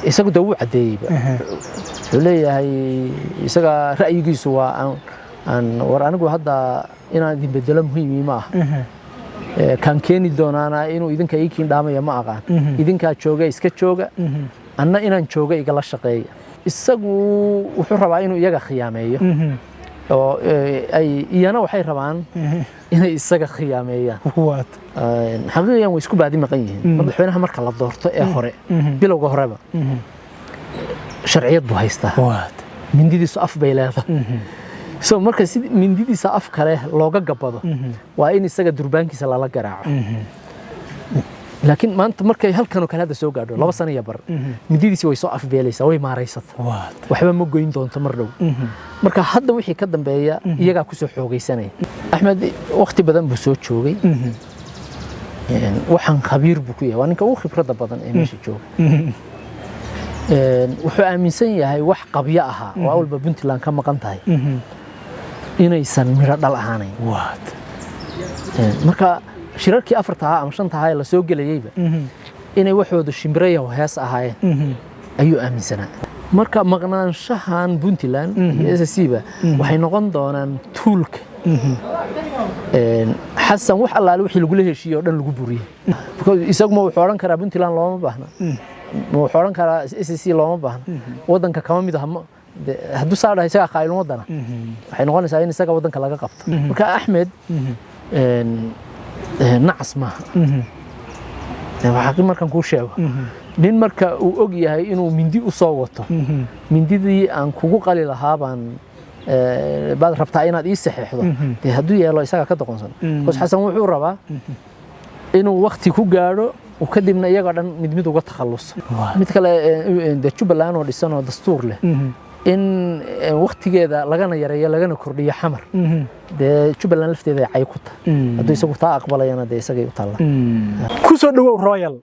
isagu dawu cadeeyba leeyahay isaga ra'yigiisu waa aan war anigu hadda inaan idin bedelo muhiim ma aha kan keeni doonaana inuu idinka iikiin dhaamaya ma aqaan idinka jooga iska jooga anna inaan jooga igala shaqeeyo isagu wuxuu rabaa inuu iyaga khiyaameeyo oo ay iyana waxay rabaan inay isaga khiyaameeyaan xaqiiqatan way isku baadi maqan yihiin madaxweynaha marka la doorto ee hore bilowga horeba sharciyad buu haystaa mindidiisu af bay leedahay so marka si mindidiisa af kale looga gabado waa in isaga durbaankiisa lala garaaco laakiin maanta markay halkan oo kale hada soo gaadho 2 sano iyo bar mindidiisi way soo afbeelaysaa way maaraysataa waxba ma goyn doonto mar dhow marka hadda wixii ka dambeeya iyaga ku soo xoogaysanay Axmed waqti badan buu soo joogay waxaan khabiir buu ku yahay waa ninka ugu khibrada badan ee meesha jooga wuxuu aaminsan yahay wax qabyo aha oo awalba Puntland ka maqan tahay inaysan miro dhal ahaanayn marka shirarkii afarta ama shanta ahaa la soo galayayba inay waxoodu shimbireeyo hees ahaayeen ayuu aaminsanaa marka maqnaanshahan Puntland iyo SSC-ba waxay noqon doonaan tuulka xasan wax allaale wixii lagu heshiiyo oo dhan lagu buriyay isagu ma wuxuu oran karaa Puntland looma baahna wuxuu oran karaa SSC looma baahna wadanka kama mid ah hadduu saarahay isaga qaylin wadana waxay noqonaysaa in isaga wadanka laga qabto marka Axmed nacas ma waxa markan ku sheego nin marka uu og yahay inuu mindi u soo wato mindidii aan kugu qali lahaa baan baad rabtaa inaad ii saxeexdo hadduu yeelo isaga ka doqonsan qoys xasan wuxuu rabaa inuu waqti ku gaaro oo kadibna iyaga dhan mid uga takhaluso mid kale Jubbaland oo dhisan oo dastuur leh in waqtigeeda lagana yareeyo lagana kordhiyo xamar Jubbaland lafteeda ay ku tahay hadduu isagu taa aqbalayana isaga u taala ku soo dhawow Royal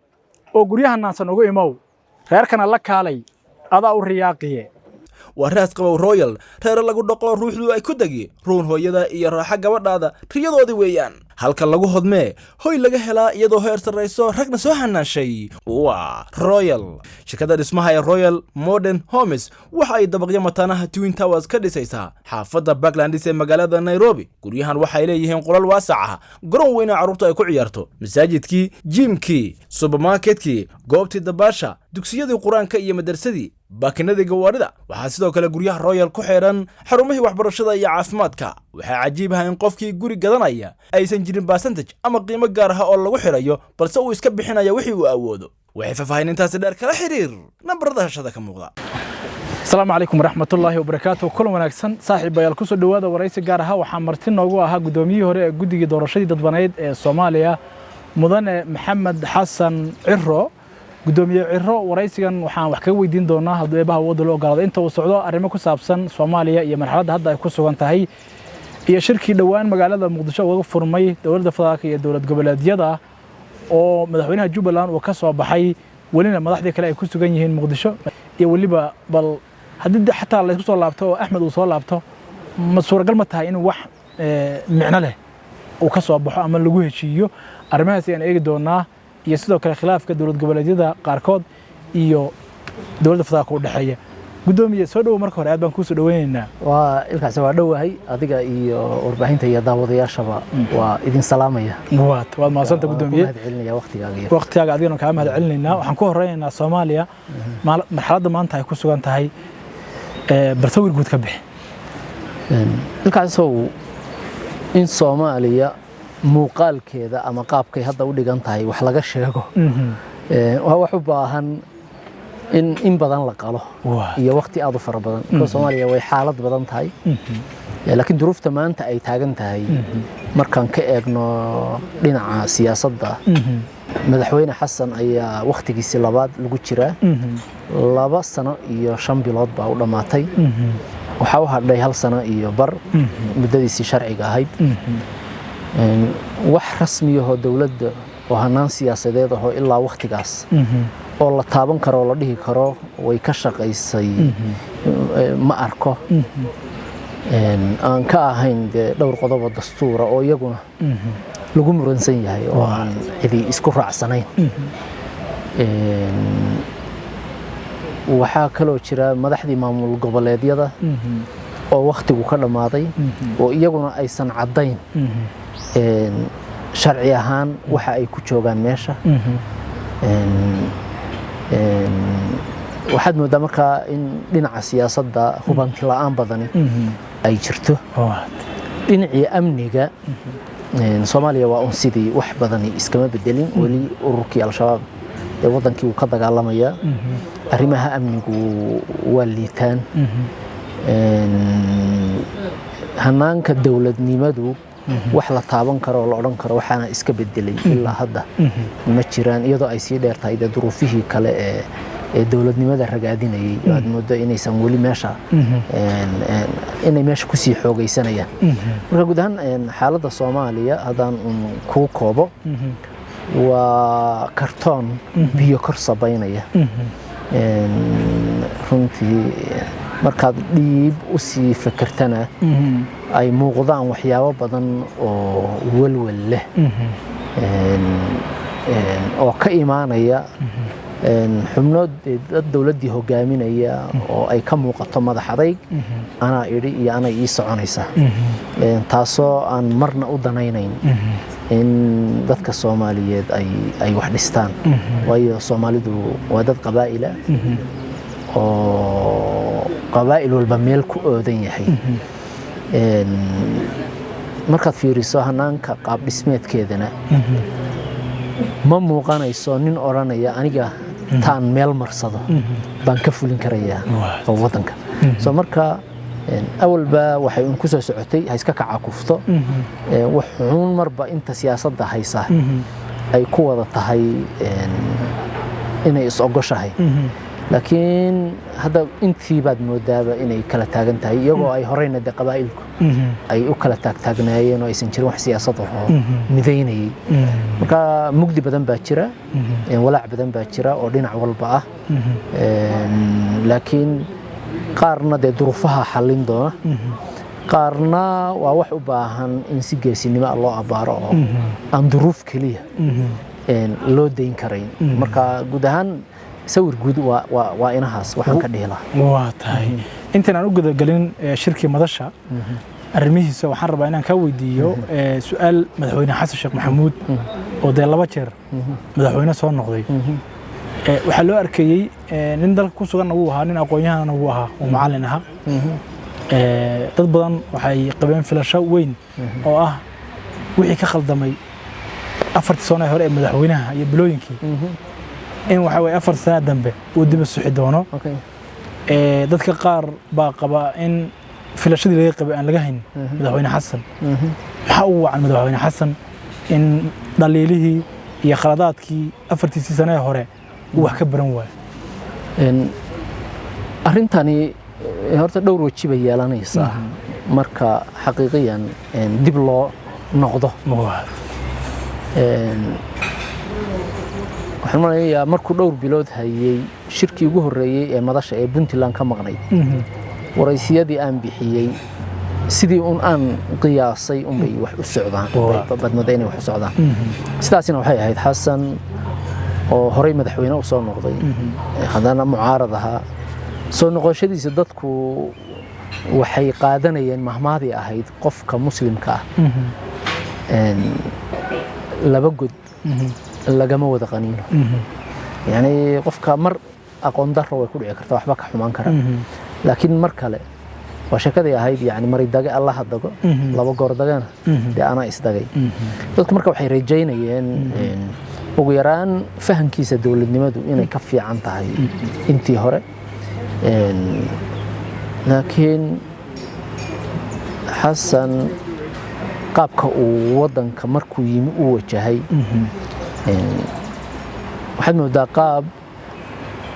oo guryaha naansan ugu imow reerkana la kaalay adaa u riyaaqiye waraas qabow Royal reer lagu dhaqo ruuxdu ay ku dagi ruun hooyada iyo raaxa gabadhaada riyadoodi weeyaan halka lagu hodmee hoy laga helaa iyadoo heer sareyso ragna soo hanaashay waa Royal shirkadda dhismaha ee Royal Modern Homes waxa ay dabaqyo mataanaha Twin Towers ka dhisaysaa xaafadda Parklands ee magaalada Nairobi guryahan waxay leeyihiin qolal waasac ah garoon weyn oo carruurtu ay ku ciyaarto masaajidkii gymkii supermarketkii goobtii dabaasha dugsiyadii quraanka iyo madarsadii baakinada gawaarida waxa sidoo kale guryaha Royal ku xeeran xarumihii waxbarashada iyo caafimaadka waxa cajiib ah in qofkii guri gadanaya aysan jirin percentage ama qiimo gaar ah oo lagu xirayo balse uu iska bixinayo wixii uu awoodo waxay faafahintaas dheer kala xiriir nambarada hashada ka muuqda السلام عليكم ورحمة الله وبركاته كل وناكسن صاحب يالكوسو دوادا ورئيس جارها وحمرتين نوجو أها قدومي هو جودي دورشدي ضد الصومالية مدن محمد حسن عرو قدومي عرو ورئيس كان وحنا وحكوا يدين دونا هذا يبها وضع لو قال أنت وصعدا أرمكو سابسن صوماليا يا مرحلة هذا يكوسو انتهي هي شركة دوان مقالة مقدشة وقفر مي دولة فضاكية دولة قبلات يدا أو مدحوينها جوبلان وكسوا بحي ولنا مدحدي كلا يكوسو جنيهن مقدشة يولي بل هدي حتى الله يكسر لابته أحمد وصل لابته مصور قلمتها إنه وح معنى له وكسر بحق عمل لجوه شيء أرماسي أن أجد دونا يصير كل خلاف كدولة قبل جدا قاركود إيو دولة فضاء كود حية قدوم يسودو مركور عاد بنكوس دويننا وإلك سوى دوهي أديك إيو أربعين تيجي داود يا شباب وإذن سلامية وات وما صنت قدوم هذا علني وقتي أجي وقتي أجي عدينا كلام هذا علنينا وحنكون رأينا صوماليا مرحلة ما أنت هيكون سوى أنت هاي برتوي الجود كبح الكاسو إن صوماليا muuqaal keeda ama qaabkay hadda u dhigan tahay wax laga sheego waxa u baahan in badan la qalo iyo waqti aad u fara badan Soomaaliya way xaalad badan tahay laakiin duruufta maanta ay taagan tahay markaan ka eegno dhinaca siyaasadda madaxweyne xasan ayaa waqtigiisii labaad lagu jiraa 2 sano iyo 5 bilood baa u dhamaatay waxa uu hadhay 1 sano iyo bar muddadiisii sharciga ahayd wax rasmi ah oo dawladda oo hanaan siyaasadeed ah oo ilaa waqtigaas oo la taaban karo la dhihi karo way ka shaqaysay ma arko aan ka ahayn dhowr qodob oo dastuur oo iyaguna lagu muransan yahay oo aan cidi isku raacsanayn waxaa kaloo jira madaxdii maamul goboleedyada oo waqtigu ka dhamaaday oo iyaguna aysan caddayn sharci ahaan waxa ay ku joogaan meesha waxaad moodaa markaa in dhinaca siyaasadda hubanti la'aan badani ay jirto dhinacii amniga Soomaaliya waa sidii wax badani iskama bedelin wali ururkii al-shabaab ee wadankii uu ka dagaalamaya arrimaha amnigu waa liitaan hanaanka dawladnimadu wax la taaban karo la oran karo waxaana iska bedelay ilaa hadda ma jiraan iyadoo ay sii dheertahay duruufihii kale ee dawladnimada ragaadinayay aad moodo inaysan wali meesha inay meesha ku sii xoogaysanayaan marka guud ahaan xaaladda Soomaaliya hadaan ku koobo waa kartoon biyo kor sabaynaya runtii markaad dhiib u sii fikirtana ay muuqdaan waxyaabo badan oo walwal leh oo ka imaanaya xubnood dad dawladdii hogaaminaya oo ay ka muuqato madax adayg ana iri iyo ana ii soconaysa taasoo aan marna u danaynayn in dadka Soomaaliyeed ay wax dhistaan waayo Soomaalidu waa dad qabaa'ila oo qabaa'il walba meel ku oodan yahay markaad fiiriso hanaanka qaab dhismeedkeedana ma muuqanayso nin oranaya aniga taan meel marsado baan ka fulin karayaa oo wadanka soo marka awalba waxay ku soo socotay ha iska kaca kufto wuxuun marba inta siyaasadda haysa ay ku wada tahay inay is ogoshahay laakiin hadda intii baad moodaaba inay kala taagan tahay iyagoo ay horeyna de qabaa'ilku ay u kala taagnaayeen oo aysan jirin wax siyaasad oo midaynayay marka mugdi badan baa jira walaac badan baa jira oo dhinac walba ah laakiin qaarna de duruufaha xallin doona qaarna waa wax u baahan in si geesinimo loo abaaro oo aan duruuf kaliya loo deyn karayn marka guud ahaan sawir guud waa inahaas waxaan ka dhihila waa tahay intaan aan u gudagalin shirkii madasha arrimihiisa waxaan rabaa inaan ka weydiiyo su'aal madaxweyne xasan sheekh maxamuud oo de 2 jeer madaxweyne soo noqday waxa loo arkayay nin dalka ku sugan uu ahaa nin aqoon-yahan uu ahaa oo macallin ahaa dad badan waxay qabeen filasho weyn oo ah wixii ka khaldamay 4 sano hore ee madaxweynaha iyo bilooyinkii in waxa way 4 sano dambe uu dib u suxi doono dadka qaar baa qaba in filashadii laga qabay aan laga hayn madaxweyne xasan waxa uu wacan madaxweyne xasan in dhaliilihii iyo khaladaadkii 4 sano hore uu wax ka baran waay arintani horta dhowr waji bay yeelanaysaa marka xaqiiqiyan dib loo noqdo waxaan maleeyaa markuu dhowr bilood hayay shirkii ugu horeeyay ee madasha ee Puntland ka maqnay waraysiyadii aan bixiyay sidii aan qiyaasay bay wax u socdaan badmada inay wax u socdaan sidaasina waxay ahayd xasan oo horey madaxweyne u soo noqday hadana mucaarad ahaa soo noqoshadiisa dadku waxay qaadanayeen mahmaadii ahayd qofka muslimka ah laba god lagama wada qaniino yani qofka mar aqoon darro way ku dhici kartaa waxba ka xumaan kara laakiin mar kale waa shakadii ahayd yani mari daga Allah hadago laba goor dagana de ana isdagay dadku marka waxay rajaynayeen ugu yaraan fahankiisa dawladnimadu inay ka fiican tahay intii hore laakiin xasan qaabka uu wadanka markuu yimi u wajahay waxaad moodaa qaab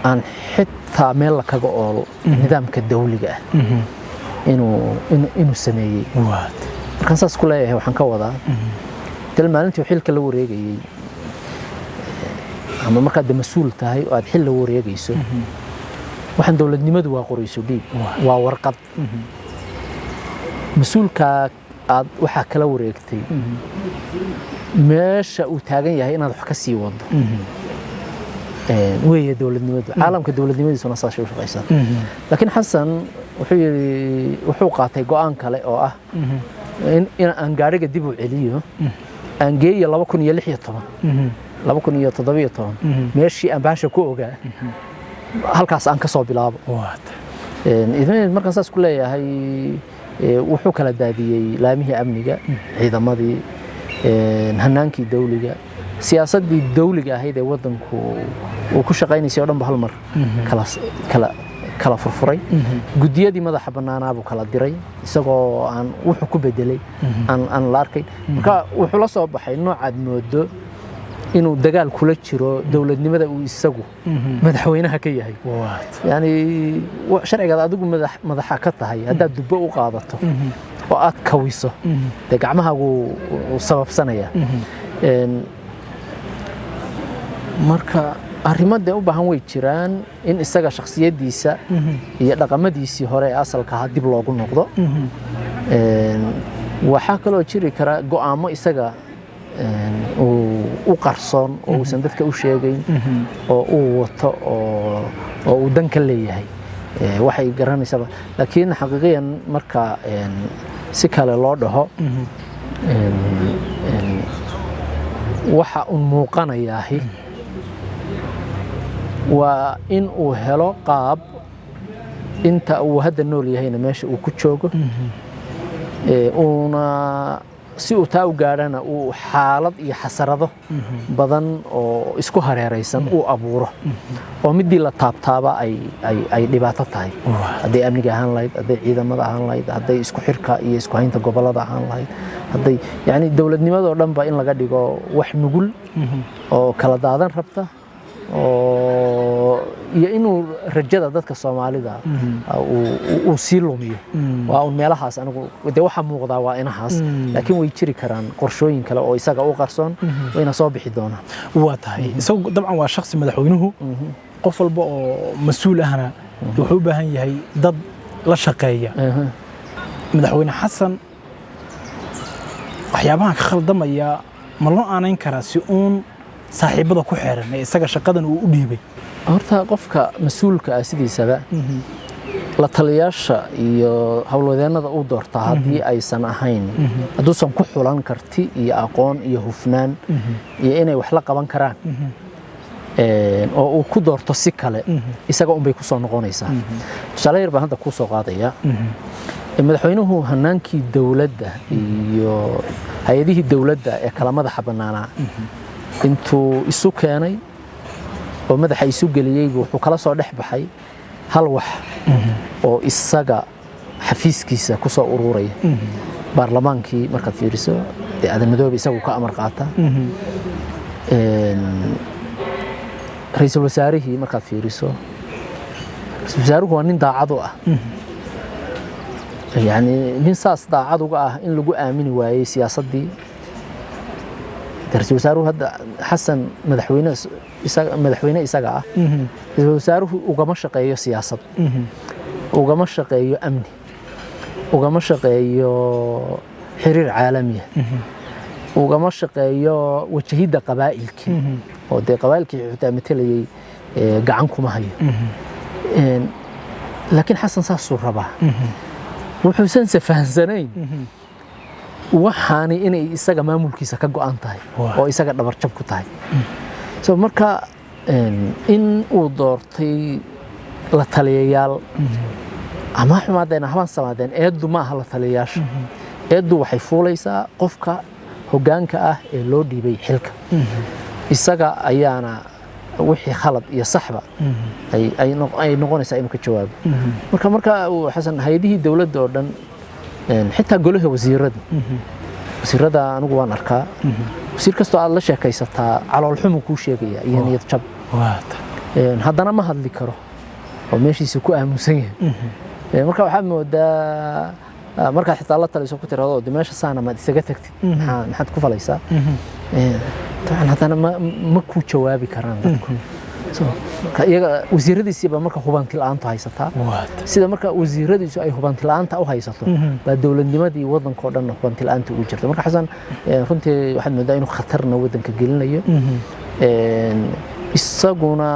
aan xitaa meel kaga oolo nidaamka dawliga ah inuu sameeyey markaan saas ku leeyahay waxaan ka wadaa dal maalintii xilka la wareegayay ama markaad mas'uul tahay oo aad xil la wareegayso waxaan dawladnimadu waa qorayso dhiib waa warqad mas'uulka aad waxa kala wareegtay meesha uu taagan yahay inaad wax ka sii wado weeye dowladnimadu caalamka dowladnimadiisuna saas u shaqaysaa laakiin xasan wuxuu qaatay go'aan kale oo ah in aan gaariga dib u celiyo aan geeyo 2017 meeshii aan baasha ku ogaa halkaas aan ka soo bilaabo idan markaan saas ku leeyahay wuxuu kala daadiyay laamihii amniga ciidamadii hanaankii dawliga siyaasadii dawliga ahayd ee wadanku uu ku shaqaynaysay oo dhan hal mar kala furfuray gudiyadii madaxa banaanaa buu kala diray isagoo aan wuxuu ku bedelay aan la arkay marka wuxuu la soo baxay noocaad moodo inuu dagaal kula jiro dawladnimada uu isagu madaxweynaha ka yahay yani sharciga adigu madaxa ka tahay hadda dubbo u qaadato oo aad kawiso de gacmahaagu sababsanaya marka arrimada u baahan way jiraan in isaga shakhsiyadiisa iyo dhaqamadiisii hore ee asalka ah dib loogu noqdo waxa kale oo jiri kara go'aamo isaga u qarsoon oo uusan dadka u sheegayn oo uu wato oo uu dan ka leeyahay waxay garanaysaa laakiin xaqiiqiyan marka si kale loo dhaho waxa uu muuqanayaa waa in uu helo qaab inta uu hadda nool yahayna meesha uu ku joogo uuna si uu taa u gaarana uu xaalad iyo xasarado badan oo isku hareeraysan uu abuuro oo midii la taabtaaba ay dhibaato tahay hadday amniga ahaan lahayd hadday ciidamada ahaan lahayd hadday isku xirka iyo isku haynta gobolada ahaan lahayd hadday yani dowladnimadoo dhan ba in laga dhigo wax nugul oo kala daadan rabta iyo inuu rajada dadka Soomaalida uu sii lumiyo waa un meelahaas anigu waxa muuqda waa inahaas laakiin way jiri karaan qorshooyin kale oo isaga u qarsoon wayna soo bixi doonaan waa tahay isagu dabcan waa shakhsi madaxweynuhu qof walba oo mas'uul ahna wuxuu u baahan yahay dad la shaqeeya madaxweyne xasan waxyaabaha ka khaldamaya ma loo aanayn karaa si uun saaxiibada ku xeeran ee isaga shaqadan uu u dhiibay horta qofka mas'uulka ah sidiisaba la taliyaasha iyo hawlwadeennada uu doortaa haddii aysan ahayn hadduusan ku xulan karti iyo aqoon iyo hufnaan iyo inay wax la qaban karaan oo uu ku doorto si kale isaga unbay ku soo noqonaysaa tusaale yar baan hadda ku soo qaadaya madaxweynuhu hanaankii dawladda iyo hay'adihii dawladda ee kala madaxa bannaanaa intuu isu keenay oo madaxa isu geliyay wuxuu kala soo dhex baxay hal wax oo isaga xafiiskiisa ku soo ururaya baarlamaankii markaad fiiriso aadan madoobe isagu ka amar qaata ra'iisul wasaarihii markaad fiiriso ra'iisul wasaaruhu waa nin daacad u ah yani nin saas daacad uga ah in lagu aamini waayay siyaasadii ra'iisul wasaaruhu hadda xasan madaxweyne isaga ah ra'iisul wasaaruhu ugama shaqeeyo siyaasad ugama shaqeeyo amni ugama shaqeeyo xiriir caalami ugama shaqeeyo wajahida qabaa'ilkii oo de qabaa'ilkii xitaa matalayay gacan kuma hayo laakiin xasan saasuu rabaa wuxuusan fahansanayn waxaani inay isaga maamulkiisa ka go'an tahay oo isaga dhabar jab ku tahay soo marka in uu doortay la taliyayaal ama xumaadeen haban samaadeen eedu ma aha la taliyayaasha eedu waxay fuulaysaa qofka hoggaanka ah ee loo dhiibay xilka isaga ayaana wixii khalad iyo saxba ay noqonaysaa inuu ka jawaabo marka uu xasan hay'adihii dawladda oo dhan xitaa golaha wasiirada anigu waan arkaa wasiir kastoo aad la sheekaysataa calool xumu kuu sheegaya iyo niyad jab haddana ma hadli karo oo meeshiisa ku aamusan yahay marka waxaad moodaa markaad xitaa la taliso ku tirado meesha saana maad isaga tagtid maxaad ku falaysaa طبعا haddana ma ku jawaabi karaan dadku iyaga wasiiradiisiiba marka hubanti la'aanta haysataa sida marka wasiiradiisu ay hubanti la'aanta u haysato baa dawladnimadii wadanka oo dhan hubanti la'aanta ugu jirta marka xasan runtii waxaad moodaa inuu khatarna wadanka gelinayo isaguna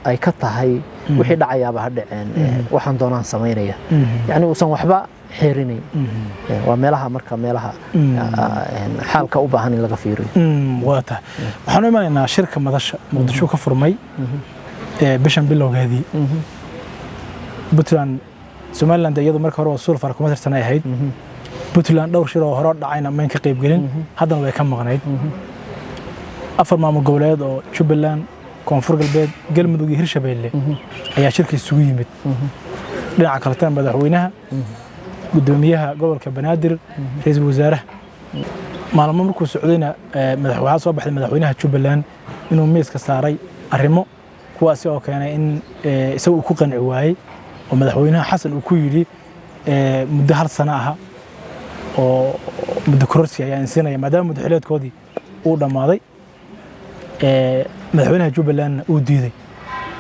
ay ka tahay wixii dhacayaaba ha dhaceen waxaan doonaan samaynaya yani uusan waxba xeerinayn waa meelaha marka meelaha xaalka u baahan in laga fiiriyo waa tahay waxaan u imanaynaa shirka madasha muqdisho ka furmay bishan bilowgeedii Puntland Somaliland iyadu marka hore waa sulfar kuma tirsan ay ahayd Puntland dhowr shir oo hore dhacayna ma ka qayb gelin haddana way ka maqnayd afar maamul goboleed oo Jubbaland koonfur galbeed galmudug iyo hirshabeelle ayaa shirka isugu yimid dhinaca kale tan madaxweynaha gudoomiyaha gobolka Banaadir ra'iisul wasaaraha maalmo markuu socdayna madaxweynaha soo baxay madaxweynaha Jubbaland inuu miiska saaray arrimo kuwaas oo keenay in isagu ku qanci waayay oo madaxweynaha Xasan uu ku yiri muddo hal sano ah oo muddo kororsi ayaa insinaya maadaama madaxweynakoodii uu dhamaaday madaxweynaha Jubbaland uu diiday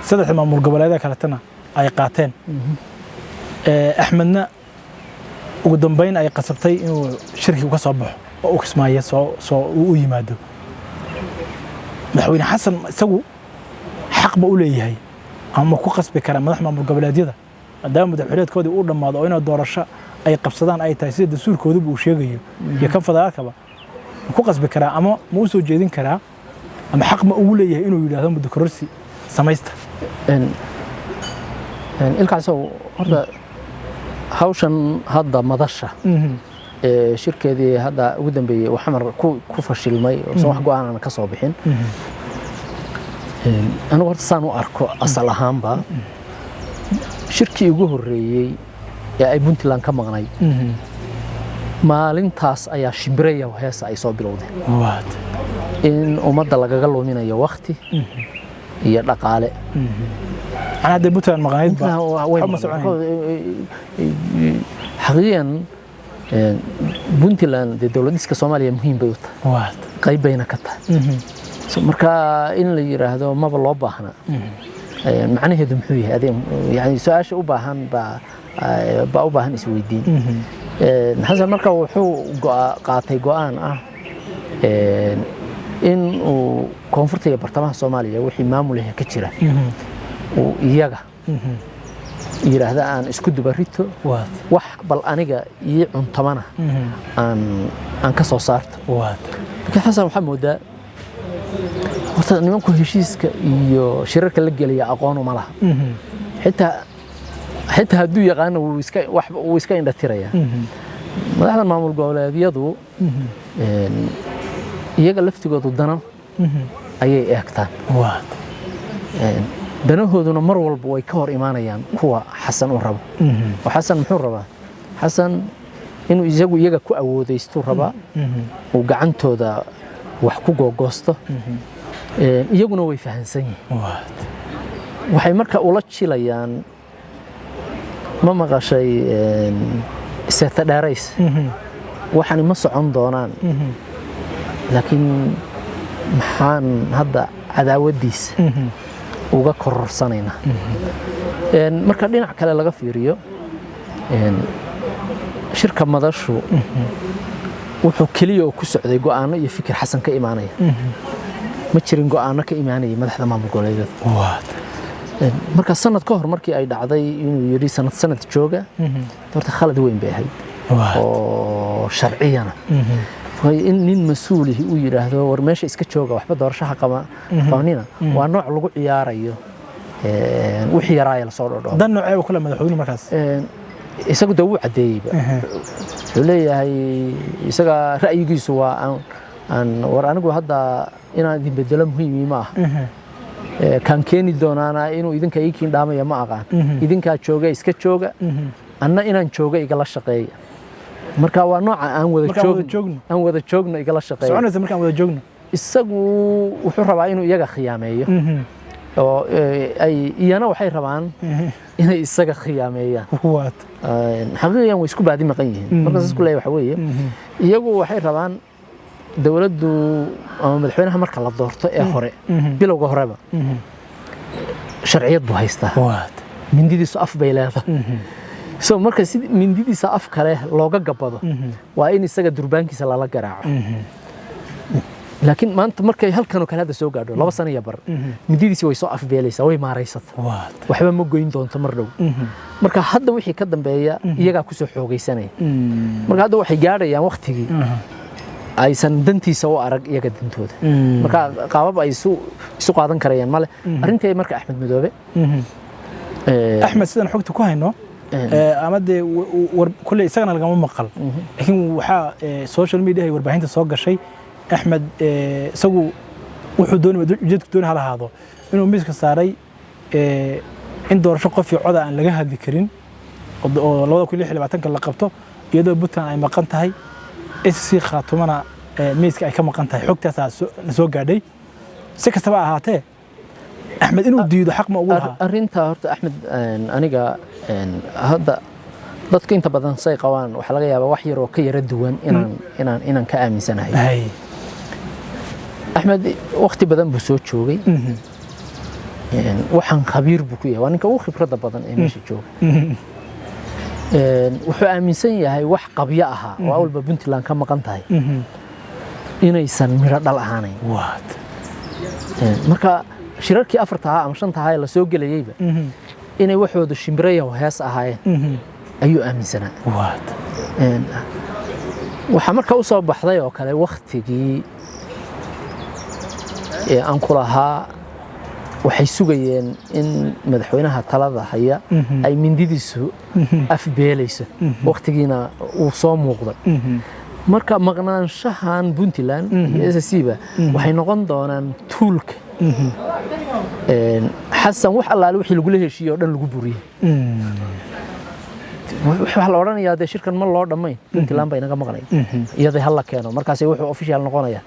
saddex maamul goboleed kale tan ay qaateen Axmedna ugu dambeyn ay qasabtay inuu shirkiga ka soo baxo oo uu kismaayo soo u yimaado madaxweyne Xasan isagu xaq ma u leeyahay ama ku qasbi kara madax maamul goboleedyada maadaama madaxweynakoodii uu dhamaado oo inay doorasho ay qabsadaan ay tahay sida dastuurkoodu uu sheegayo iyo kan federaalkaba ku qasbi kara ama ma u soo jeedin kara ama xaq ma ugu leeyahay inuu yiraahdo muddo kororsi samaysta ilkaasoo horta hawshan hadda madasha shirkeedii hadda ugu dambeeyay oo xamar ku fashilmay oo wax go'aan ka soo bixin anigu horta saan u arko asal ahaanba shirkii ugu horeeyay ee ay Puntland ka maqnay maalintaas ayaa shimbiraya heesa ay soo bilowdeen in ummadda lagaga luminayo waqti iyo dhaqaale أنا هذا بوتان مغنيت حقيقة Puntland dawladdiska Soomaaliya muhiim bay u tahay qayb bayna ka tahay marka in la yiraahdo maba loo baahna macnaheedu muxuu yahay adee yani su'aasha u baahan ba u baahan isweydiin xasan marka wuxuu qaatay go'aan ah in uu koonfurta iyo bartamaha Soomaaliya wixii maamulaha ka jira oo iyaga yiraahdo aan isku dubarito wax bal aniga iyo cuntamana aan ka soo saarto marka xasan waxa moodaa horta nimanku heshiiska iyo shirarka la geliya aqoon uma laha xitaa hadduu yaqaan uu iska indha tiraya madaxda maamul goboleedyadu iyaga laftigoodu dano ayay eegtaan danahooduna mar walba way ka hor imaanayaan kuwa Xasan uu rabo oo Xasan muxuu rabaa Xasan inuu iyaga ku awoodeysto raba oo gacantooda wax ku googoosto iyaguna way fahansan yihiin waxay marka ula jilayaan ma maqashay seeta dheerays waxaan ma socon doonaan laakiin maxaan hadda cadaawadiisa uga kororsanayna marka dhinac kale laga fiiriyo shirka madashu wuxuu kaliya ku socday go'aano iyo fikir Xasan ka imaanaya ma jirin go'aano ka imaanaya madaxda maamul goboleedyada marka sanad ka hor markii ay dhacday inuu yiri sanad jooga horta khalad weyn bay ahayd oo sharciyana in nin mas'uulihi uu yiraahdo war meesha iska jooga waxba doorashaha qabanina waa nooc lagu ciyaarayo wixii yaraay la soo dhadho dan nooc ay kala madaxweyne markaas isagu dawuu cadeeyay wuxuu leeyahay isaga ra'yigiisu waa aan war anigu hadda inaan idin bedelo muhiim ma aha kan keeni doonaana inuu idinka iikiin dhaamaya ma aqaan idinka jooga iska jooga anna inaan jooga igala shaqeeyo marka waa nooca aan wada joogno igala shaqeeyo soconaysa markaan wada joogno isagu wuxuu rabaa inuu iyaga khiyaameeyo oo ay iyana waxay rabaan inay isaga khiyaameeyaan xaqiiqatan way isku baadi maqan yihiin marka isku leeyahay waxa weeye iyagu waxay rabaan dawladdu ama madaxweynaha marka la doorto ee hore bilowga horeba sharciyad buu haystaa mindidiisu af bay leedahay so marka si mindidiisa af kale looga gabado waa in isaga durbaankiisa lala garaaco laakiin maanta markay halkan oo kale hadda soo gaadho 2 sano iyo bar mididiisi way soo afbeelaysaa way maaraysata waxba ma goyn doonto mar dhow marka hadda wixii ka dambeeya iyaga ku soo xoogaysanay marka hadda waxay gaadhayaan waqtigii aysan dantiisa u arag iyaga dantooda marka qaabab ay isu qaadan karayaan male arrintii marka Axmed Madoobe Axmed sidan xogta ku hayno ama de kulay isagana laga maqal laakiin waxa social media ay warbaahinta soo gashay Axmed isagu wuxuu doonay ujeedku doonay hal ahaado inuu miiska saaray in doorasho qof iyo cod aan laga hadli karin oo 2026 la qabto iyadoo Puntland ay maqan tahay SC khaatumana miiska ay ka maqan tahay xogtaas soo gaadhay si kastaba ahaatee Axmed inuu diido xaq ma ugu lahaa arrinta horta Axmed aniga hadda dadka inta badan say qabaan waxa laga yaabaa wax yar oo ka yara duwan inaan ka aaminsanahay Axmed waqti badan buu soo joogay waxaan khabiir buu ku yahay waa ninka ugu khibradda badan ee meesha jooga wuxuu aaminsan yahay wax qabyo ahaa oo awalba Puntland ka maqan tahay inaysan miro dhal ahaanayn marka shirarkii 4 ama 5 la soo galayayba inay waxoodu shimbirayo hees ahaayeen ayuu aaminsanaa waxa marka u soo baxday oo kale waqtigii aan ku lahaa waxay sugayeen in madaxweynaha talada haya ay mindidiisu afbeelayso waqtigiina uu soo muuqday marka maqnaanshahan Puntland iyo SSC-ba waxay noqon doonaan toolka xasan wax allaale wixii lagu heshiiyay oo dhan lagu buriyay waxa la oranayaa de shirkan ma loo dhamayn Puntland bay naga maqnay iyada hal la keeno markaas wuxuu official noqonaya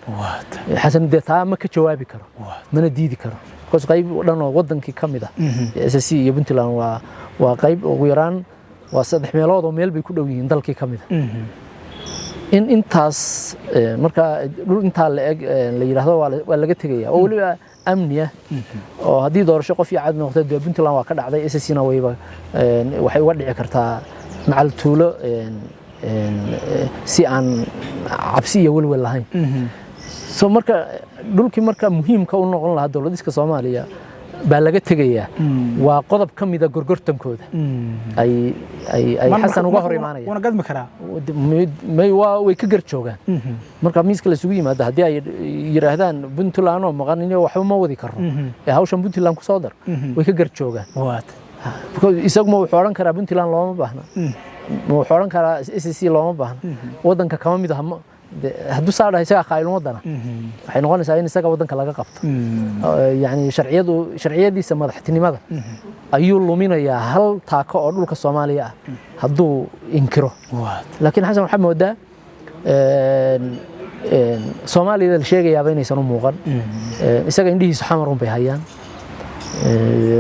xasan de taa ma ka jawaabi karo mana diidi karo because qayb dhan oo wadankii kamid ah SSC iyo Puntland waa qayb ugu yaraan waa 3 meelood oo meel bay ku dhow yihiin dalkii kamid ah in intaas marka inta la eg la yiraahdo waa laga tagaya oo waliba amniya oo hadii doorasho qof iyo cad noqdo de Puntland waa ka dhacday SSC-na wayba waxay uga dhici kartaa macal tuulo si aan cabsi iyo walwal lahayn soo marka dhulkii marka muhiimka u noqon lahaa dawladda Soomaaliya baa laga tagaya waa qodob kamida gorgortankooda ay xasan uga hor imaanayaan wana gadma karaa way ka garjoogaan marka miiska la isugu yimaado hadii ay yiraahdaan Puntland oo maqanino waxba ma wadi karo hawshan Puntland ku soo dar way ka garjoogaan isagu ma wuxuu oran karaa Puntland looma baahna ma wuxuu oran karaa SSC looma baahna wadanka kama mid ah hadduu saarahay isaga qaylin wadana waxay noqonaysaa in isaga wadanka laga qabto yani sharciyadiisa madaxtinimada ayuu luminayaa hal taako oo dhulka Soomaaliya ah hadduu inkiro laakiin xasan waxa moodaa Soomaalida la sheegayaa inaysan u muuqan isaga indhihiisa xamar un bay hayaan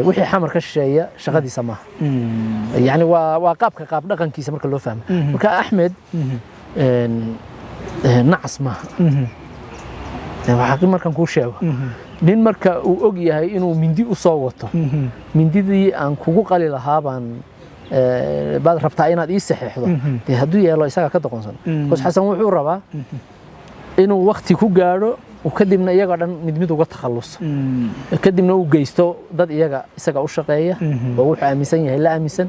wixii xamar ka shisheeya shaqadiisa ma yani waa qaab dhaqankiisa marka loo fahmo marka Axmed nacas ma waxa markan ku sheego nin marka uu og yahay inuu mindi u soo wato mindidii aan kugu qali lahaa baan baad rabtaa inaad ii saxeexdo hadduu yeelo isaga ka doqonsan qoys xasan wuxuu rabaa inuu waqti ku gaaro kadibna iyaga dhan mid uga takhaluso kadibna uu geysto dad iyaga isaga u shaqeeya oo wuxuu aaminsan yahay la aaminsan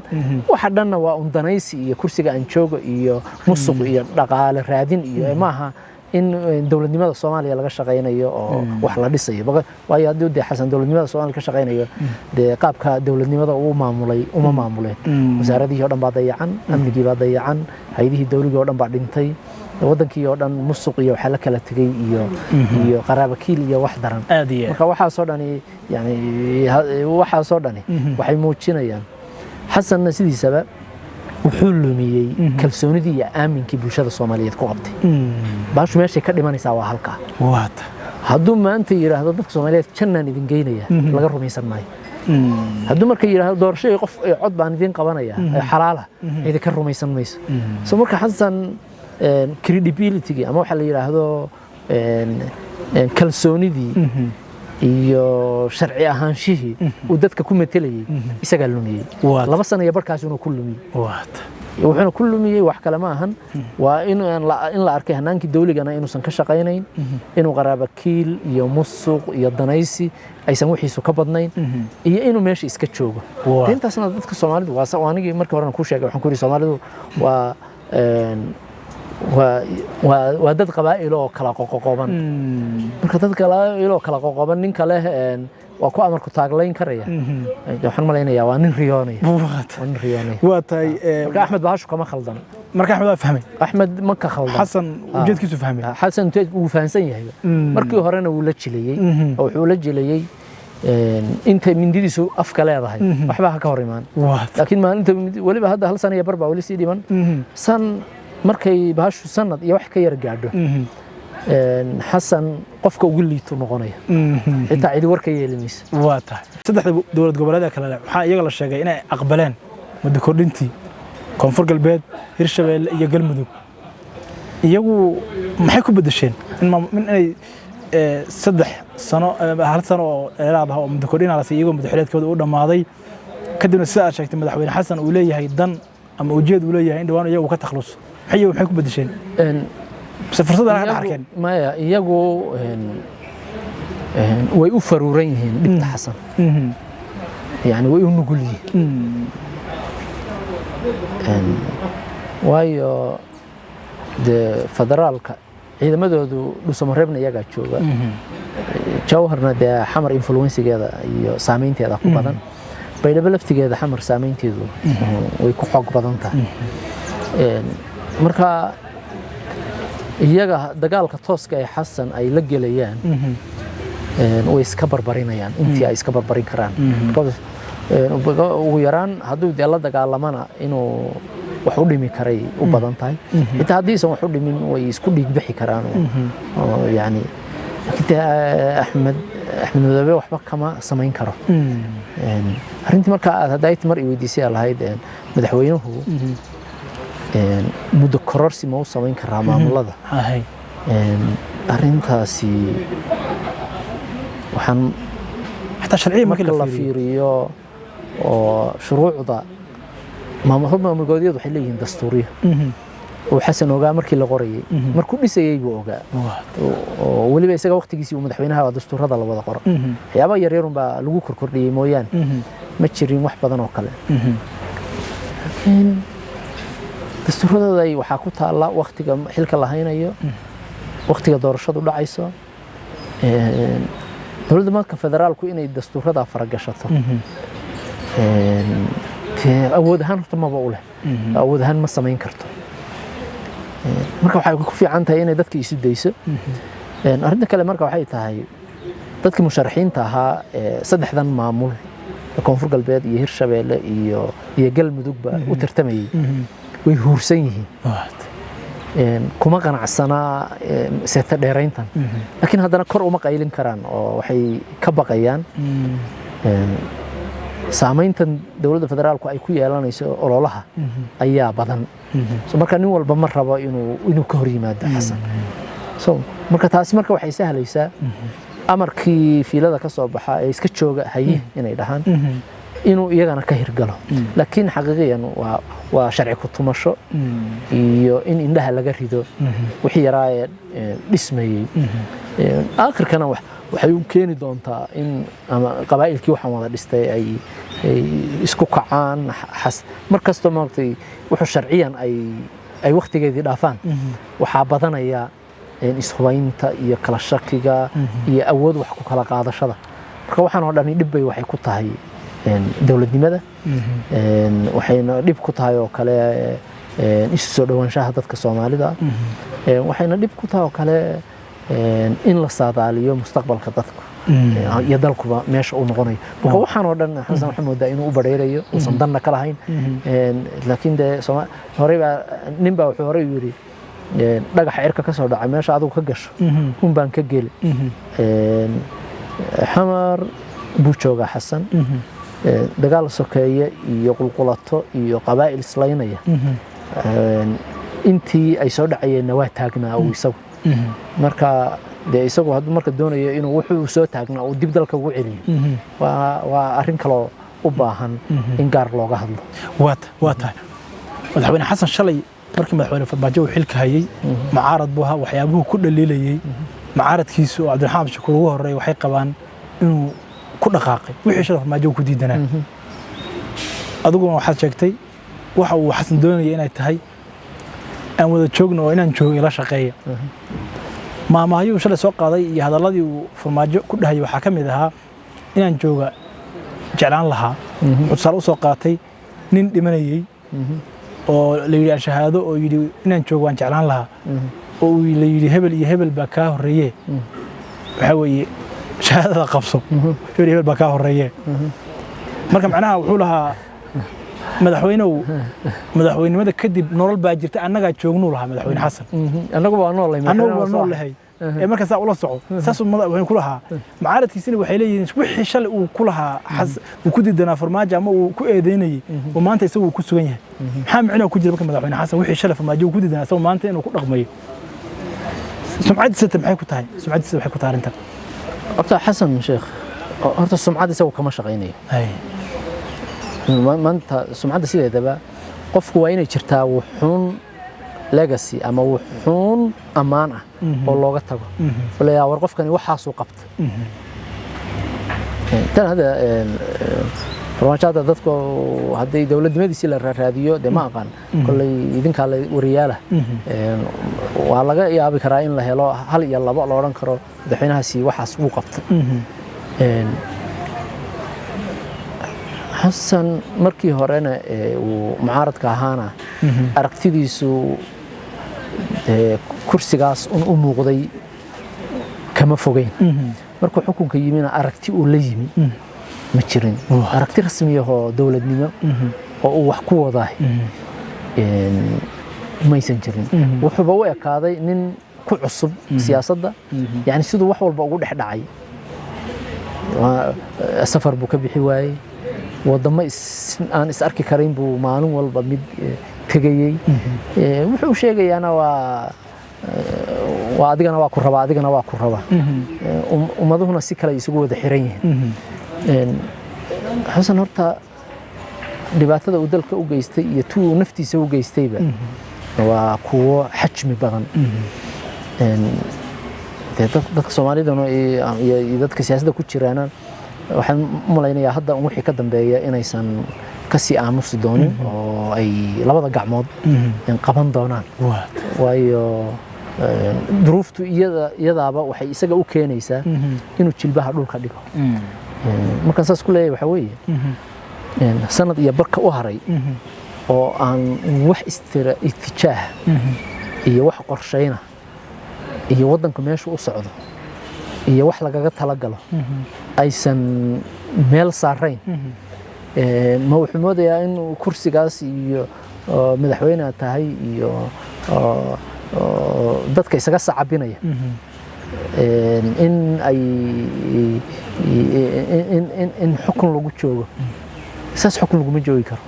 waxa dhanna waa undanaysi iyo kursiga aan joogo iyo musuq iyo dhaqaale raadin iyo maaha in dawladnimada Soomaaliya laga shaqeynayo oo wax la dhisayo waayo hadii de xasan dawladnimada Soomaaliya ka shaqeynayo de qaabka dawladnimada uu maamulay uma maamuleen wasaaradihii oo dhan baa dayacan amnigii baa dayacan hay'adihii dawliga oo dhan baa dhintay wadankii oo dhan musuq iyo waxa la kala tagay iyo qaraabakiil iyo wax daran marka waxa soo dhani yani waxa soo dhani waxay muujinayaan xasan sidiisaba wuxuu lumiyay kalsoonidii iyo aaminkii bulshada Soomaaliyeed ku qabtay baashu meesha ka dhimanaysaa waa halka hadduu maanta yiraahdo dadka Soomaaliyeed jannaan idin geynaya laga rumaysan maayo hadduu marka yiraahdo doorasho qof cod baan idin qabanaya xalaala idin ka rumaysan mayso soo marka xasan credibility ama waxa la yiraahdo kalsoonidii iyo sharci ahaanshihii uu dadka ku metelayay isaga lumiyay 2 sano iyo barkaas inuu ku lumiyay wuxuuna ku lumiyey wax kale ma ahan waa in la arkay hanaankii dawligana inuusan ka shaqaynayn inuu qaraabakiil iyo musuq iyo danaysi aysan wixiisu ka badnayn iyo inuu meesha iska joogo intaasna dadka Soomaalidu waa anigii markii hore ku sheegay waxaan ku yiri Soomaalidu waa dad qabaa'il oo kala qoqoban marka dad qabaa'il oo kala qoqoban nin kale waa ku amarku taaglayn karaya waxaan malaynayaa waa nin riyoonaya waa tahay marka Axmed Bahashu kama khaldan marka Axmed waa fahmay Axmed ma ka khaldan Xasan ujeedkiisu fahmay Xasan uu fahansan yahay markii horena uu la jilayay oo wuxuu la jilayay inta mindidiisu afka leedahay waxba ka hor imaan laakiin maalinta waliba hadda hal sano iyo barba wali sii dhiman san markay Bahashu sanad iyo wax ka yar gaadho Xasan qofka ugu liito noqonaya xitaa cidi warka yeelimaysa waa tahay saddexda dawlad goboleedka kale waxa iyaga la sheegay inay aqbaleen muddo kordhintii Koonfur Galbeed Hirshabeelle iyo Galmudug iyagu maxay ku bedesheen in ay saddex sano hal sano oo dheeraad ah oo muddo kordhin la siiyay iyagu madaxweynaadkooda u dhamaaday kadibna sida aad sheegtay madaxweyne Xasan uu leeyahay dan ama ujeed uu leeyahay in dhawaan iyagu ka takhlus maxay ku bedesheen فرصة أنا أحكي ما يجو ويفرورين بنت حسن يعني ويقولوا لي وايو ده فدرالك إذا ما دو سمربنا يجا شوغا جوهرنا ده حمر إنفلونسي كذا سامين تيدا قبضان بيدا بلفتي كذا حمر سامين تيدو ويكون حق بدن تا مركا iyaga dagaalka tooska ay Xasan ay la galayaan way iska barbarinayaan intii ay iska barbarin karaan ugu yaraan hadduu la dagaalamana inuu wax u dhimi karay u badan tahay inta hadiisan wax u dhimin way isku dhiig bixi karaan oo yani Axmed Madabe waxba kama samayn karo arintii marka aad hadayt mar weydiisay lahayd madaxweynuhu muddo kororsi ma u samayn karaa maamulada arintaasi waxaan xataa sharci marka la fiiriyo oo shuruucda maamulgoodiyadu waxay leeyihiin dastuuriyo oo Xasan ogaa markii la qorayay markuu dhisayay buu ogaa oo waliba isaga waqtigiisii uu madaxweynaha dastuurada la wada qoro waxyaabo yar yar baa lagu korkordhiyay mooyaan ma jirin wax badan oo kale dastuuradooda waxaa ku taala waqtiga xilka la haynayo waqtiga doorashadu dhacayso dawladda marka federaalku inay dastuurada faragashato awood ahaan horta maba u leh awood ahaan ma samayn karto marka waxay ku fiican tahay inay dadka isu dayso arinta kale marka waxay tahay dadka musharaxiinta ahaa saddexdan maamul Koonfur Galbeed iyo Hirshabeelle iyo Galmudugba u tartamayay way huursan yihiin kuma qanacsana seeta dheerayntan laakiin haddana kor uma qaylin karaan oo waxay ka baqayaan saamayntan dawladda federaalku ay ku yeelanayso ololaha ayaa badan marka nin walba ma rabo inuu ka hor yimaado Xasan marka taasi marka waxay sahlaysaa amarkii fiilada ka soo baxa ee iska jooga haye inay dhahaan inuu iyagana ka hirgalo laakiin xaqiiqiyan waa sharci ku tumasho iyo in indhaha laga rido wixii yaraa dhismayay aakhirkana waxay u keeni doontaa in ama qabaa'ilkii waxaan wada dhistay ay isku kacaan markasta maartay wuxuu sharciyan ay waqtigeedii dhaafaan waxaa badanaya ishubaynta iyo kala shakiga iyo awood wax ku kala qaadashada marka waxaan oo dhan dib bay waxay ku tahay dawladnimada waxayna dhib ku tahay oo kale isu soo dhawaanshaha dadka Soomaalida waxayna dhib ku tahay oo kale in la saadaaliyo mustaqbalka dadka iyo dalkuba meesha uu noqonayo marka waxaan oo dhan Xasan Maxamuud inuu u bareerayo oo sandanna kala hayn laakiin horey ninba wuxuu horey yiri dhagaxa cirka ka soo dhacay meesha adigu ka gasho baan ka geli xamar buu joogaa Xasan dagaal sokeeye iyo qulqulato iyo qabaa'il islaynaya intii ay soo dhacayeen waa taagnaa oo isagu marka isagu haduu marka doonayo inuu wuxuu soo taagnaa oo dib dalka ugu celiyo waa arrin kale u baahan in gaar looga hadlo waa tahay madaxweyne xasan shalay markii madaxweyne farmaajo uu xilka hayay mucaarad buu ahaa waxyaabuhu ku dhaliilayay mucaaradkiisu oo cabdiraxmaan shakuur ugu horeeyay waxay qabaan inuu ku dhaqaaqay wixii shalay farmaajo ku diidanaa adiguna waxaad sheegtay waxa uu xasan doonayay inay tahay aan wada joogno oo inaan joogo ila shaqeeya maamahayuu shalay soo qaaday iyo hadalladii uu farmaajo ku dhahayay waxaa ka mid ahaa inaan jooga jeclaan lahaa wuxuu tusaale u soo qaatay nin dhimanayay oo la yidhi shahaado oo yidhi inaan joogo waan jeclaan lahaa oo la yidhi hebel iyo hebel baa kaa horreeye waxaa weeye shahaadada qabso hebel iyo hebel baa kaa horreeye marka macnaha wuxuu lahaa madaxweynuhu madaxweynimada kadib nolol baa jirta annagaa joognuu lahaa madaxweyne xasan annagu waa noolahay marka saa ula soco saasuu madaxweyne ku lahaa mucaaradkiisina waxay leeyihiin wixii shalay uu ku lahaa uu ku diidanaa farmaajo ama uu ku eedeynayay oo maanta isagu uu ku sugan yahay maxaa micnaha ku jira marka madaxweyne xasan wixii shalay farmaajo uu ku diidanaa isagu maanta inuu ku dhaqmayo sumcadiisa maxay ku tahay arrintan horta xasan sheekh horta sumcad isagu kama shaqaynayo maanta sumcadda sideedaba qofku waa inay jirtaa wuxuun legacy ama wuxuun ammaan ah oo looga tago walayaa war qofkani waxaasuu qabta tan hada farmaajada dadku hadday dawladnimadiisii la raadiyo dee ma aqaan kolley idinkaa la wariyaala waa laga yaabi karaa in la helo hal iyo labo la odhan karo madaxweynahaasi waxaas wuu qabta xasan markii horena uu mucaaradka ahaana aragtidiisu kursigaas u muuqday kama fogeyn markuu xukunka yimina aragti uu la yimi ma jirin aragti rasmi ah oo dawladnimo oo uu wax ku wadaa maysan jirin wuxuuba u ekaaday nin ku cusub siyaasadda yani siduu wax walba ugu dhex dhacay safar buu ka bixi waayey wadamo aan is arki karin buu maalin walba mid tegayey wuxuu sheegayaana waa adigana waa ku rabaa adigana waa ku rabaa ummaduhuna si kale isugu wada xiran yihiin xasan horta dhibaatada uu dalka u geystay iyo tuu naftiisa u geystayba waa kuwo xajmi badan dadka Soomaalidana iyo dadka siyaasadda ku jiraana waxaan malaynayaa hadda wixii ka dambeeya inaysan ka sii aamusi doonin oo ay labada gacmood qaban doonaan waayo duruuftu iyadaaba waxay isaga u keenaysaa inuu jilbaha dhulka dhigo marka saas ku leeyahay waxa weeye sanad iyo barka u haray oo aan wax itijaah iyo wax qorshayna iyo wadanka meesha u socdo iyo wax lagaga tala galo aysan meel saarayn ma wuxuu moodayaa in kursigaas iyo madaxweyne tahay iyo dadka isaga sacabinaya in ay in xukun lagu joogo saas xukun laguma joogi karo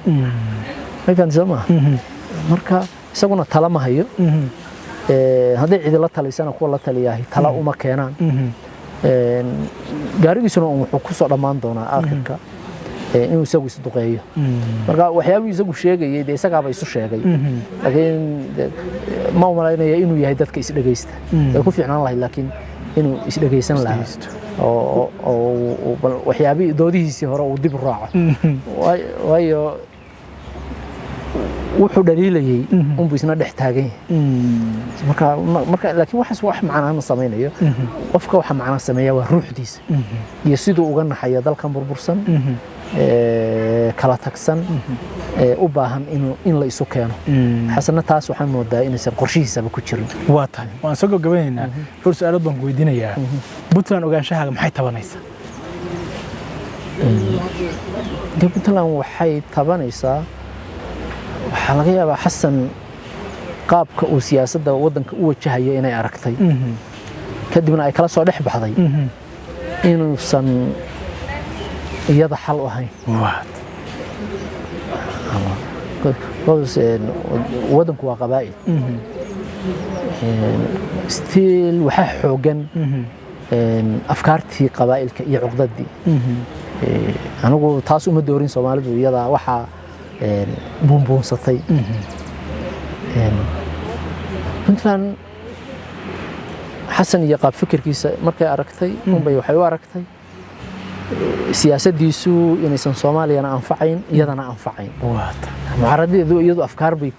markaan sama marka isaguna tala ma hayo hadday cidi la talisana kuwa la taliyahay tala uma keenaan gaarigiisuna wuxuu ku soo dhammaan doonaa aakhirka inuu isagu is duqeeyo marka waxyaabuu isagu sheegayay dee isagaaba isu sheegay laakiin ma umalaynaya inuu yahay dadka is dhagaysta way ku fiicnaan lahayd laakiin inuu is dhagaysan lahaa oo waxyaabihii doodihiisii hore uu dib u raaco waayo wuxuu dhaliilayay unbuu isna dhex taagan yahay marka laakiin waxaas wax macnaa ma samaynayo qofka waxa macnaa sameeya waa ruuxdiisa iyo siduu uga naxayo dalkan burbursan kala tagsan u baahan in la isu keeno xasanna taas waxaan moodaa inaysan qorshihiisaba ku jirin waa tahay waan soo gabagabeynaynaa dhowr su'aalood baan ku weydiinayaa puntland ogaanshahaaga maxay tabanaysaa puntland waxay tabanaysaa waxaa laga yaabaa xasan qaabka uu siyaasadda waddanka u wajahayo inay aragtay kadibna ay kala soo dhex baxday inuusan iyada xal u ahayn waddanku waa qabaa'il stiil waxaa xoogan afkaartii qabaa'ilka iyo cuqdadii anigu taas uma doorin Soomaalidu iyada waxaa buunbuunsatay puntland xasan iyo qaab fikirkiisa markay aragtay unbay waxay u aragtay siyaasaddiisu inaysan soomaaliyana anfacayn iyadana anfacayn mucaaraddeedu iyadu afkaar bay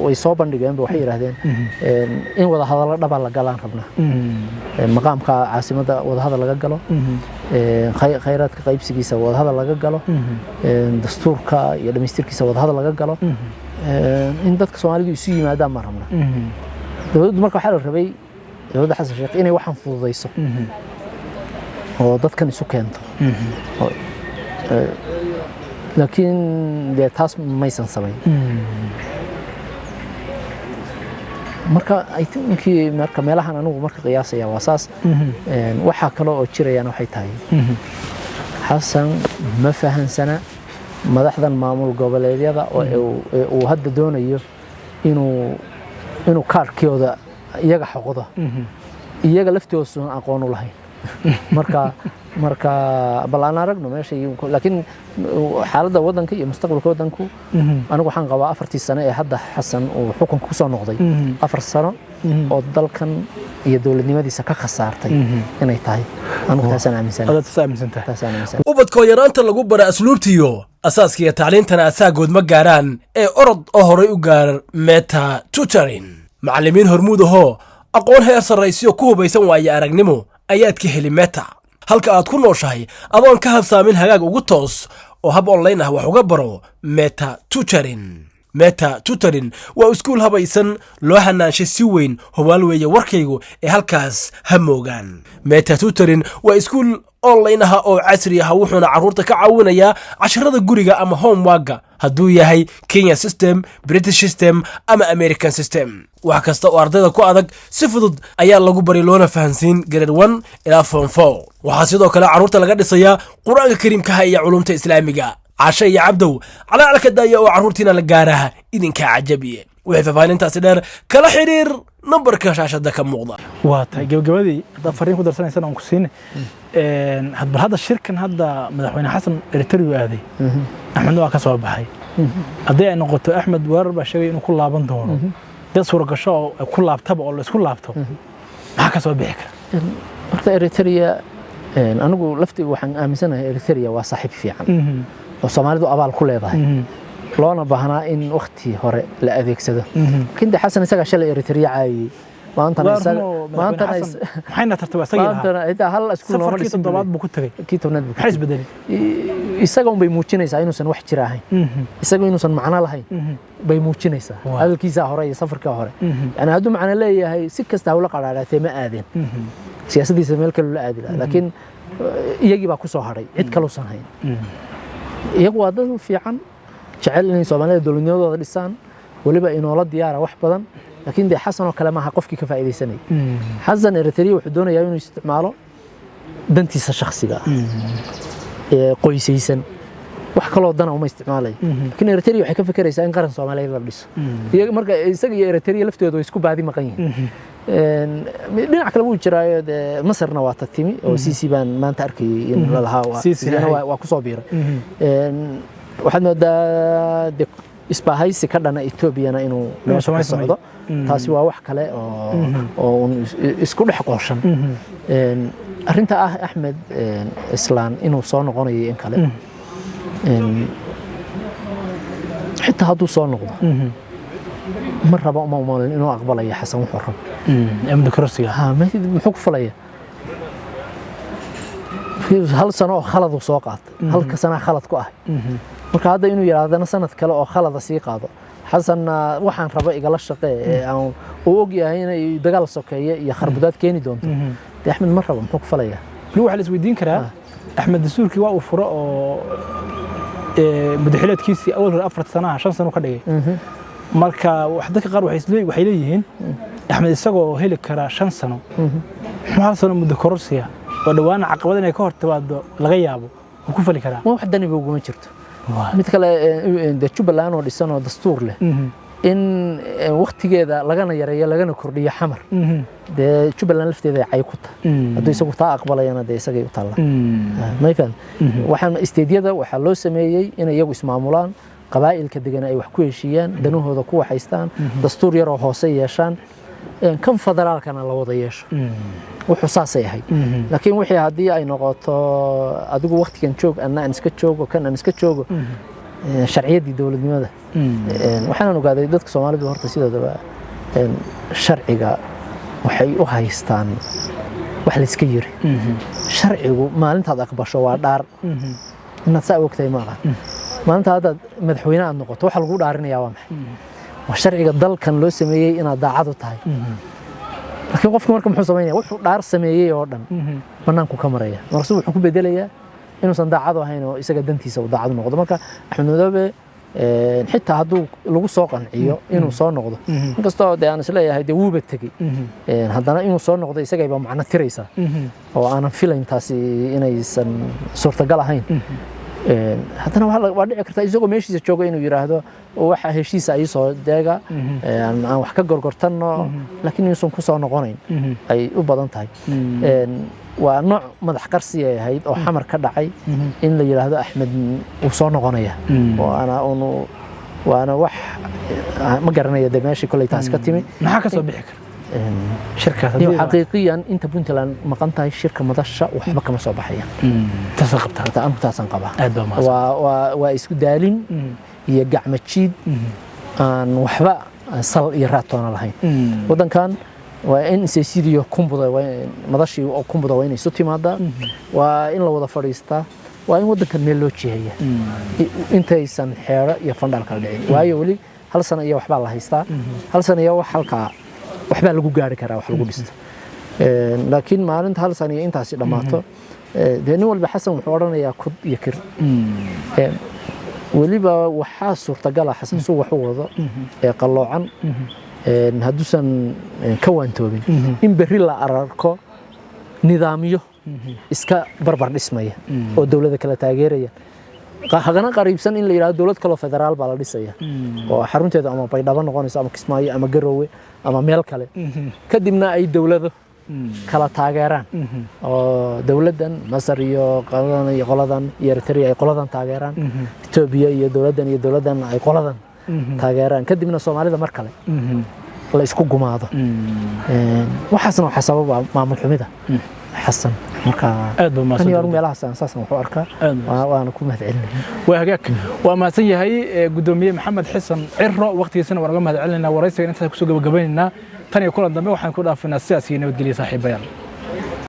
way soo bandhigeen waxay yiraahdeen in wada hadallo dhaba la galaan rabnaa maqaamka caasimadda wada hadal laga galo khayraadka qaybsigiisa wada hadal laga galo dastuurka iyo dhamaystirkiisa wada hadal laga galo in dadka Soomaalidu isu yimaadaan ma rabnaa dawladdu marka waxa la rabay dawladda xasan sheekh inay waxan fududeyso oo dadkan isu keento laakiin dee taas maysan samayn marka ay tinkii marka meelahan anigu marka qiyaasaya waa saas waxa kale oo jirayaan waxay tahay xasan ma fahansana madaxdan maamul goboleedyada oo hadda doonayo inuu kaarkooda iyaga xoqdo iyaga laftooda aqoon u lahayn marka bal aan aragno meesha laakiin xaaladda wadanka iyo mustaqbalka wadanku anigu waxaan qabaa 4 sano ee hadda xasan uu xukunka ku soo noqday 4 sano oo dalkan iyo dawladnimadiisa ka khasaartay inay tahay anigu taasaan aaminsan ubadkoo yaraanta lagu bara asluubtiyo asaaskiya tacliintana asaagood ma gaaraan ee orod oo horay u gaar meta tutoring macallimiin hormuud ahoo aqoon heer sarraysiyo ku hubaysan waaye aragnimo ayaad ka heli meta halka aad ku nooshahay adoon ka habsaamin hagaag ugu toos oo hab online ah wax uga baro meta tutoring waa iskuul habaysan loo hanaanshay si weyn hubaal weeye warkaygu ee halkaas ha moogaan meta tutoring waa iskuul online ah oo casri ah wuxuuna carruurta ka caawinayaa casharada guriga ama homework hadduu yahay Kenya system, British system ama American system wax kasta oo ardayda ku adag si fudud ayaa lagu bari loona fahansiin grade 1 ilaa form 4 waxaa sidoo kale carruurta laga dhisayaa quraanka kariimka iyo culumta islaamiga عشان يعبدوا على الكداية وعروتنا لقارها إذن كعجبية وحفا فاينتاسي دير كلا حرير نمبر كاشاشة دا كم موضع واتا جوابي هذا فريق درسنا سنة ونكسين هذا هذا الشركة هذا مدحوين حسن ريتريو هذه أحمد نوعك صواب بحي أضيع إنه قلت أحمد واربع شيء إنه كل لابن دونه ده صورة قشاء كل لابتوب ولا كل لابتوب معك صواب بحك وقت إريتريا أنا أقول لفتي وحن آمسنا إريتريا وصاحب في عام وصوماليدو أبال كل هذا لونا بهنا إن أختي هراء لا أذيك سده كنت حسن إسقى شل إريتريا عاي ما أنت حين ترتبع سجل ما أنت إذا هلا أسكون سفر كيت الضباط بكتري كيت وناد حس بدني إسقون بيموتشين إسا إنه سن واحد شراهين إسقون إنه سن معنا لهين بيموتشين إسا هذا الكيسة هراء سفر كهراء أنا هدو معنا ليه هاي سكة استهولق على ثمة آذين سياسة دي سميل كله لا آذين لكن يجي باكوسو هراء عد كلو سنهين iyagu waa dad fiican jecel inay Soomaaliya dawladnimada dhisaan waliba inoo la diyaara wax badan laakiin de xasan oo kale ma aha qofkii ka faa'iideysanay xasan Eritrea wuxuu doonayaa inuu isticmaalo dantiisa shakhsiga ee qoysaysan wax kale oo dana uma isticmaalay laakiin Eritrea waxay ka fikiraysaa in qaran Soomaaliya la dhiso iyaga marka isaga iyo Eritrea laftoodu isku baadi maqan yihiin dhinaca kale wuu jiraayo Masarna waa tatimi oo Sisi baan maanta arkay in la lahaa waa ku soo biiray waxaad moodaa isbaahaysi ka dhana Ethiopia inuu meesha socdo taasi waa wax kale oo isku dhex qooshan arinta ah Ahmed Islaan inuu soo noqonayo in kale xitaa hadduu soo noqdo ma rabo uma umaalin inuu aqbalayo xasan wuxuu rabo أمد كرسي ها ما محوك فليه في هل سنة خلط وساقط هل كسنة خلط كأه marka hadda inuu yiraahdo sanad kale oo khalad sii qaado xasan waxaan rabo igala shaqeey aan og yahay inay dagaal sokeeye iyo kharbudaad keeni doonto Ahmed ma rabo muxuu ku falaya waxa la isweydiin karaa Ahmed Dasuurki waa uu furo oo madaxweynkiisii awal 4 sano 5 sano ka dhigay marka dadka qaar waxay leeyihiin Ahmed isagoo heli kara 5 sano maxaa sano muddo kororsiya oo dhawaan caqabad inay ka hortaado laga yaabo ku fali karaa wax dani buu ugu jirto mid kale Jubbaland oo dhisan oo dastuur leh in waqtigeeda lagana yareeyo lagana kordhiyo xamar dee Jubbaland lafteeda ay cay ku tahay haddii isagu taa aqbalayana dee isagay u taala ma ifaan waxaan isteediyada waxa loo sameeyay in iyagu ismaamulaan qabaa'ilka degan ay wax ku heshiiyaan danahooda ku waxaystaan dastuur yar oo hoose yeeshaan kan federaalkana la wada yeesho wuxuu saasay ahay laakiin wixii haddii ay noqoto adigu waqtigan joog aan iska joogo kan aan iska joogo sharciyadii dawladnimada waxaan ogaaday dadka Soomaalidu horta sidoodaba sharciga waxay u haystaan wax la iska yiri sharcigu maalintaad aqbasho waa dhaar inaad saa ogtay ma aha maalinta aad madaxweyne aad noqoto waxa lagu dhaarinayaa waa maxay waa sharciga dalkan loo sameeyay inaad daacad u tahay laakiin qofku marka muxuu sameeyaa wuxuu dhaar sameeyay oo dhan banaanku ka maraya marka wuxuu ku bedelayaa inuusan daacad ahayn oo isaga dantiisa uu daacad noqdo marka Axmed Madoobe xitaa hadduu lagu soo qanciyo inuu soo noqdo inkastoo aan isleeyahay dee wuuba tegey haddana inuu soo noqdo isagayba macno tiraysaa oo aanan filayn taasi inaysan suurtagal ahayn haddana waa dhici kartaa isagoo meeshiisa jooga inuu yiraahdo waxa heshiisa ay soo deega aan wax ka gorgortanno laakiin inuusan ku soo noqonayn ay u badan tahay waa nooc madax qarsi ay ahayd oo xamar ka dhacay in la yiraahdo Axmed uu soo noqonaya oo waana wax ma garanaya meeshii kulay taas ka timi maxaa ka soo bixi kara shirkada xaqiiqiyan inta Puntland maqan tahay shirka madasha waxba kama soo baxayaan tasaqabta aan taasan qaba aad baa maasay waa isku daalin iyo gacmo jiid aan waxba sal iyo raatoona lahayn wadankan waa in sidii kumbuda madashi oo kumbuda waa inay isu timaadaan waa in la wada fadhiistaa waa in wadankan meel loo jeeyaa intaysan xeero iyo fandhal kala dhicin waayo wali hal sano iyo waxba la haystaa hal sano iyo wax halka waxba lagu gaari karaa wax lagu dhisto laakiin maalinta hal sano iyo intaasi dhamaato nin walba Xasan wuxuu oranayaa kud iyo kir waliba waxa suurtagal ah Xasan soo wax u wado qaloocan hadduusan ka waantoobin in berri la arko nidaamyo iska barbar dhismaya oo dawladda kala taageeraya hagana qariibsan in la yiraahdo dawlad kale federaal baa la dhisaya oo xarunteeda ama Baydhabo noqonaysa ama Kismaayo ama Garowe ama meel kale kadibna ay dawlado kala taageeraan oo dawladdan Masar iyo qoladan iyo Eritrea ay qoladan taageeraan Itoobiya iyo dawladdan ay qoladan taageeraan kadibna Soomaalida mar kale la isku gumaado waxaasna waxa sababa maamul xumida Xasan marka aad baa maasay ani meelahaas asaasan wuxuu arkaa waana ku mahadcelinahay waa hagaag waa maasan yahay gudoomiye Maxamed Xasan Cirro waqtigiisana waan uga mahadcelinaynaa waraysiga inta ku soo gabagabaynaa tan iyo kulan dambe waxaan ku dhaafinaa siyaasiyiin nabadgelyo saaxiibayaal